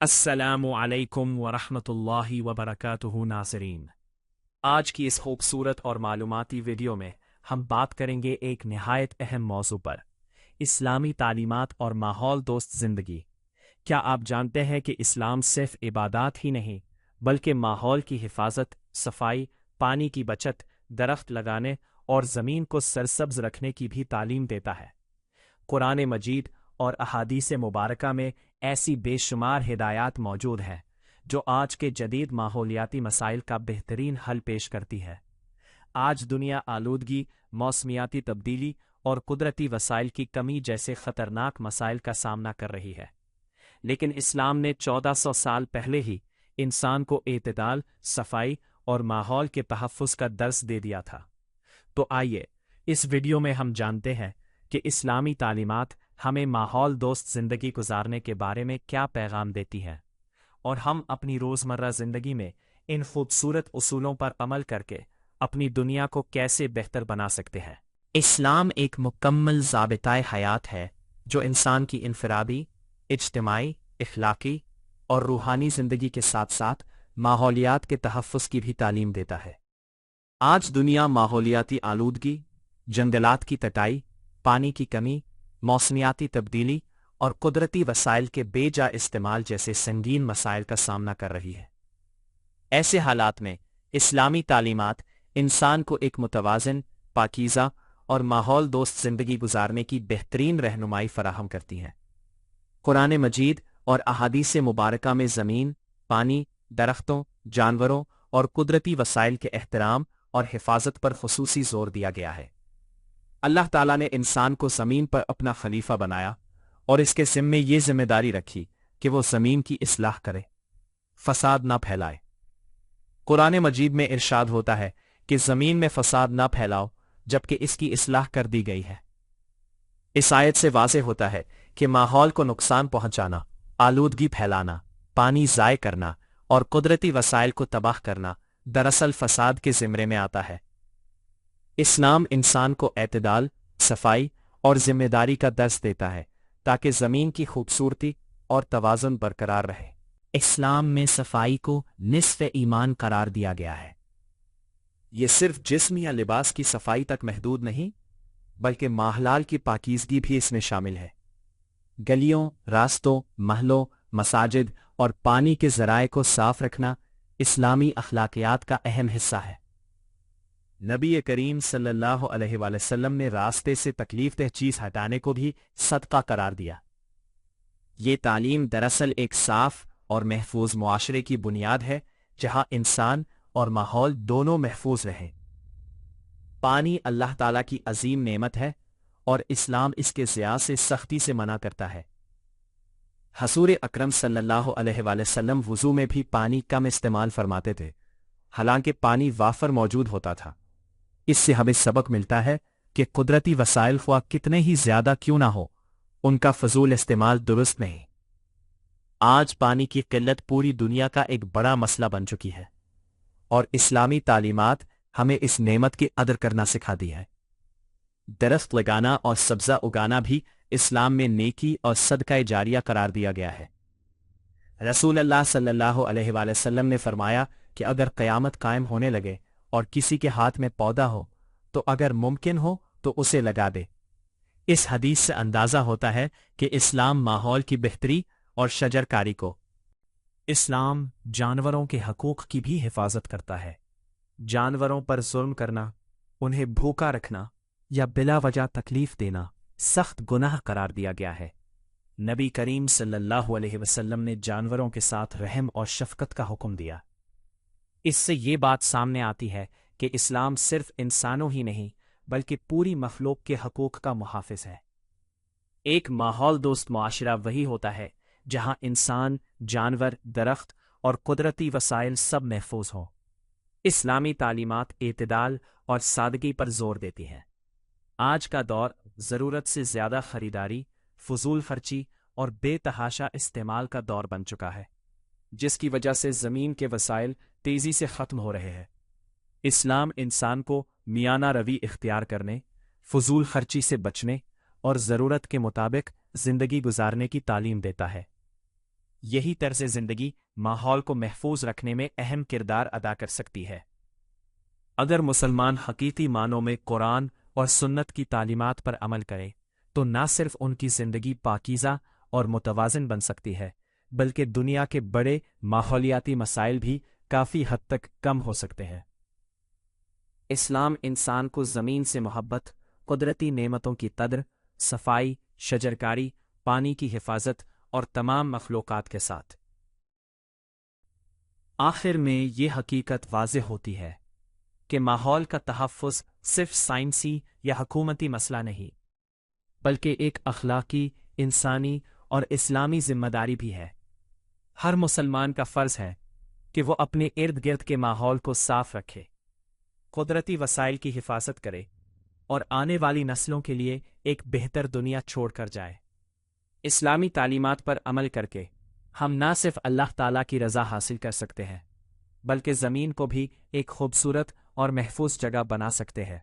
السلام علیکم ورحمۃ اللہ وبرکاتہ ناظرین، آج کی اس خوبصورت اور معلوماتی ویڈیو میں ہم بات کریں گے ایک نہایت اہم موضوع پر: اسلامی تعلیمات اور ماحول دوست زندگی۔ کیا آپ جانتے ہیں کہ اسلام صرف عبادات ہی نہیں بلکہ ماحول کی حفاظت، صفائی، پانی کی بچت، درخت لگانے اور زمین کو سرسبز رکھنے کی بھی تعلیم دیتا ہے؟ قرآن مجید اور احادیث مبارکہ میں ایسی بے شمار ہدایات موجود ہیں جو آج کے جدید ماحولیاتی مسائل کا بہترین حل پیش کرتی ہے۔ آج دنیا آلودگی، موسمیاتی تبدیلی اور قدرتی وسائل کی کمی جیسے خطرناک مسائل کا سامنا کر رہی ہے، لیکن اسلام نے 1400 سال پہلے ہی انسان کو اعتدال، صفائی اور ماحول کے تحفظ کا درس دے دیا تھا۔ تو آئیے اس ویڈیو میں ہم جانتے ہیں کہ اسلامی تعلیمات ہمیں ماحول دوست زندگی گزارنے کے بارے میں کیا پیغام دیتی ہیں، اور ہم اپنی روزمرہ زندگی میں ان خوبصورت اصولوں پر عمل کر کے اپنی دنیا کو کیسے بہتر بنا سکتے ہیں۔ اسلام ایک مکمل ضابطۂ حیات ہے جو انسان کی انفرادی، اجتماعی، اخلاقی اور روحانی زندگی کے ساتھ ساتھ ماحولیات کے تحفظ کی بھی تعلیم دیتا ہے۔ آج دنیا ماحولیاتی آلودگی، جنگلات کی کٹائی، پانی کی کمی، موسمیاتی تبدیلی اور قدرتی وسائل کے بے جا استعمال جیسے سنگین مسائل کا سامنا کر رہی ہے۔ ایسے حالات میں اسلامی تعلیمات انسان کو ایک متوازن، پاکیزہ اور ماحول دوست زندگی گزارنے کی بہترین رہنمائی فراہم کرتی ہیں۔ قرآن مجید اور احادیث مبارکہ میں زمین، پانی، درختوں، جانوروں اور قدرتی وسائل کے احترام اور حفاظت پر خصوصی زور دیا گیا ہے۔ اللہ تعالیٰ نے انسان کو زمین پر اپنا خلیفہ بنایا اور اس کے ذمے یہ ذمہ داری رکھی کہ وہ زمین کی اصلاح کرے، فساد نہ پھیلائے۔ قرآن مجید میں ارشاد ہوتا ہے کہ زمین میں فساد نہ پھیلاؤ جبکہ اس کی اصلاح کر دی گئی ہے۔ اس آیت سے واضح ہوتا ہے کہ ماحول کو نقصان پہنچانا، آلودگی پھیلانا، پانی ضائع کرنا اور قدرتی وسائل کو تباہ کرنا دراصل فساد کے زمرے میں آتا ہے۔ اسلام انسان کو اعتدال، صفائی اور ذمہ داری کا درس دیتا ہے تاکہ زمین کی خوبصورتی اور توازن برقرار رہے۔ اسلام میں صفائی کو نصف ایمان قرار دیا گیا ہے۔ یہ صرف جسم یا لباس کی صفائی تک محدود نہیں بلکہ ماحول کی پاکیزگی بھی اس میں شامل ہے۔ گلیوں، راستوں، محلوں، مساجد اور پانی کے ذرائع کو صاف رکھنا اسلامی اخلاقیات کا اہم حصہ ہے۔ نبی کریم صلی اللہ علیہ وآلہ وسلم نے راستے سے تکلیف دہ چیز ہٹانے کو بھی صدقہ قرار دیا۔ یہ تعلیم دراصل ایک صاف اور محفوظ معاشرے کی بنیاد ہے جہاں انسان اور ماحول دونوں محفوظ رہیں۔ پانی اللہ تعالیٰ کی عظیم نعمت ہے اور اسلام اس کے ضیاع سے سختی سے منع کرتا ہے۔ حضور اکرم صلی اللہ علیہ وآلہ وسلم وضو میں بھی پانی کم استعمال فرماتے تھے، حالانکہ پانی وافر موجود ہوتا تھا۔ اس سے ہمیں سبق ملتا ہے کہ قدرتی وسائل خواہ کتنے ہی زیادہ کیوں نہ ہو، ان کا فضول استعمال درست نہیں۔ آج پانی کی قلت پوری دنیا کا ایک بڑا مسئلہ بن چکی ہے، اور اسلامی تعلیمات ہمیں اس نعمت کی قدر کرنا سکھاتی ہے۔ درخت لگانا اور سبزہ اگانا بھی اسلام میں نیکی اور صدقہ جاریہ قرار دیا گیا ہے۔ رسول اللہ صلی اللہ علیہ وآلہ وسلم نے فرمایا کہ اگر قیامت قائم ہونے لگے اور کسی کے ہاتھ میں پودا ہو تو اگر ممکن ہو تو اسے لگا دے۔ اس حدیث سے اندازہ ہوتا ہے کہ اسلام ماحول کی بہتری اور شجر کاری کو۔ اسلام جانوروں کے حقوق کی بھی حفاظت کرتا ہے۔ جانوروں پر ظلم کرنا، انہیں بھوکا رکھنا یا بلا وجہ تکلیف دینا سخت گناہ قرار دیا گیا ہے۔ نبی کریم صلی اللہ علیہ وسلم نے جانوروں کے ساتھ رحم اور شفقت کا حکم دیا۔ اس سے یہ بات سامنے آتی ہے کہ اسلام صرف انسانوں ہی نہیں بلکہ پوری مخلوق کے حقوق کا محافظ ہے۔ ایک ماحول دوست معاشرہ وہی ہوتا ہے جہاں انسان، جانور، درخت اور قدرتی وسائل سب محفوظ ہوں۔ اسلامی تعلیمات اعتدال اور سادگی پر زور دیتی ہیں۔ آج کا دور ضرورت سے زیادہ خریداری، فضول خرچی اور بے تحاشا استعمال کا دور بن چکا ہے، جس کی وجہ سے زمین کے وسائل تیزی سے ختم ہو رہے ہیں۔ اسلام انسان کو میانہ روی اختیار کرنے، فضول خرچی سے بچنے اور ضرورت کے مطابق زندگی گزارنے کی تعلیم دیتا ہے۔ یہی طرز زندگی ماحول کو محفوظ رکھنے میں اہم کردار ادا کر سکتی ہے۔ اگر مسلمان حقیقی معنوں میں قرآن اور سنت کی تعلیمات پر عمل کرے تو نہ صرف ان کی زندگی پاکیزہ اور متوازن بن سکتی ہے، بلکہ دنیا کے بڑے ماحولیاتی مسائل بھی کافی حد تک کم ہو سکتے ہیں۔ اسلام انسان کو زمین سے محبت، قدرتی نعمتوں کی قدر، صفائی، شجرکاری، پانی کی حفاظت اور تمام مخلوقات کے ساتھ۔ آخر میں یہ حقیقت واضح ہوتی ہے کہ ماحول کا تحفظ صرف سائنسی یا حکومتی مسئلہ نہیں، بلکہ ایک اخلاقی، انسانی اور اسلامی ذمہ داری بھی ہے۔ ہر مسلمان کا فرض ہے کہ وہ اپنے ارد گرد کے ماحول کو صاف رکھے، قدرتی وسائل کی حفاظت کرے اور آنے والی نسلوں کے لیے ایک بہتر دنیا چھوڑ کر جائے۔ اسلامی تعلیمات پر عمل کر کے ہم نہ صرف اللہ تعالیٰ کی رضا حاصل کر سکتے ہیں، بلکہ زمین کو بھی ایک خوبصورت اور محفوظ جگہ بنا سکتے ہیں۔